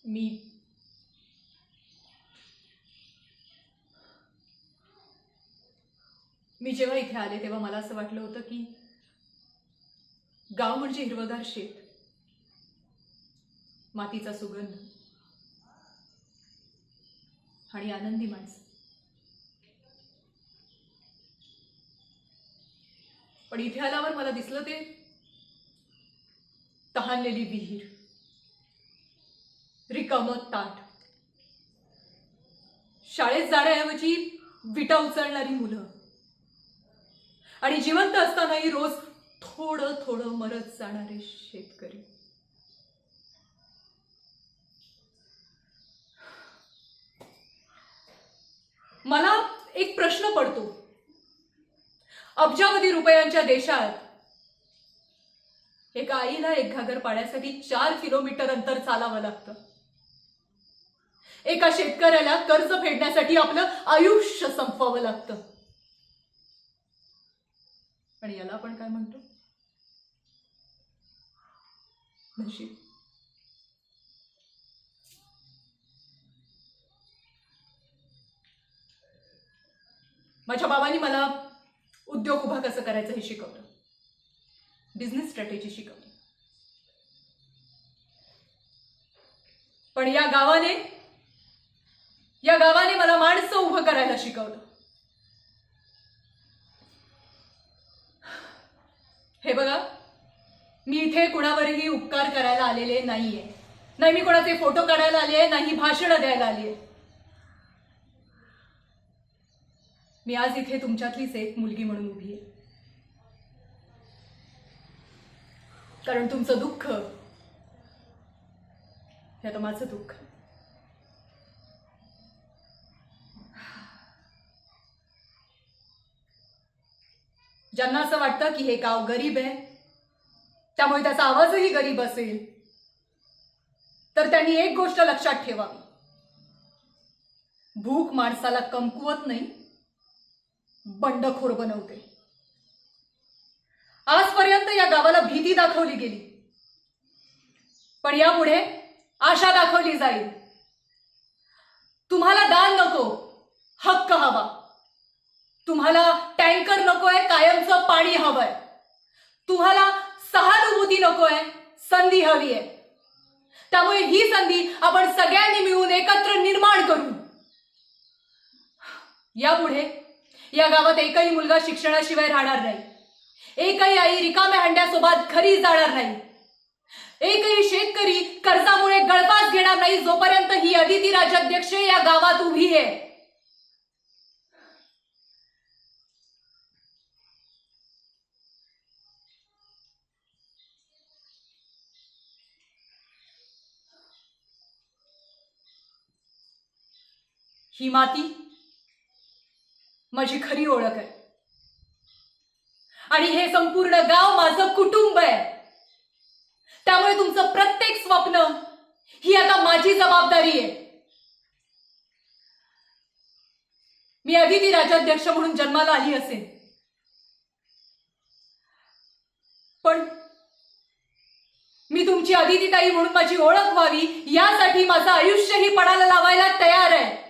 मी मी जेव्हा इथे आले तेव्हा मला असं वाटलं होतं की गाव म्हणजे हिरवगार शेत, मातीचा सुगंध आणि आनंदी माणसं. पण इथे आल्यावर मला दिसलं ते तहानलेली विहीर, रिकामं ताट, शाळेत जाण्याऐवजी विटा उचलणारी मुलं आणि जिवंत असतानाही रोज थोडं थोडं मरत जाणारे शेतकरी. मला एक प्रश्न पडतो. अब्जावधी रुपयांच्या देशात एका आईला एक घागर पाण्यासाठी 4 किलोमीटर अंतर चालावं लागतं. एका शेतकऱ्याला कर्ज फेडण्यासाठी आपलं आयुष्य संपवावं लागतं. आणि याला आपण काय म्हणतो? नशीब. माझ्या बाबांनी मला उद्योग उभा कसं करायचं हे शिकवलं, बिझनेस स्ट्रॅटेजी शिकवली. पण या गावाने मला माणसं उभं करायला शिकवलं. हे बघा, मी इथे कुणावरही उपकार करायला आलेले नाहीये. नाही मी कोणाचे फोटो काढायला आले, नाही भाषण द्यायला आले. मी आज इथे तुमच्यातलीच एक मुलगी म्हणून उभी आहे. कारण तुमचं दुःख हे आता माझं दुःख. ज्यांना असं वाटतं की हे गाव गरीब आहे, त्यामुळे त्याचा आवाजही गरीब असेल, तर त्यांनी एक गोष्ट लक्षात ठेवावी. भूक माणसाला कमकुवत नाही, बंडखोर बनवते. आजपर्यंत या गावाला भीती दाखवली गेली, पण यापुढे आशा दाखवली जाईल. तुम्हाला दान नको, हक्क हवा. तुम्हाला टँकर नकोय, कायमचं पाणी हवंय. तुम्हाला सहानुभूती नकोय, संधी हवी आहे. त्यामुळे ही संधी आपण सगळ्यांनी मिळून एकत्र निर्माण करू. यापुढे या गावात एकही मुलगा शिक्षणाशिवाय राहणार नाही. एकही आई रिकाम्या हंड्यासोबत घरी जाणार नाही. एकही शेतकरी कर्जामुळे गळफास घेणार नाही जोपर्यंत ही अदिती राज्याध्यक्ष या गावात उभी आहे. ही माती माझी खरी ओळख आहे आणि हे संपूर्ण गाव माझं कुटुंब आहे. त्यामुळे तुमचं प्रत्येक स्वप्न ही आता माझी जबाबदारी आहे. मी अदिती राज्याध्यक्ष म्हणून जन्माला आली असेल, पण मी तुमची अदिती ताई म्हणून माझी ओळख व्हावी यासाठी माझं आयुष्यही पणाला लावायला तयार आहे.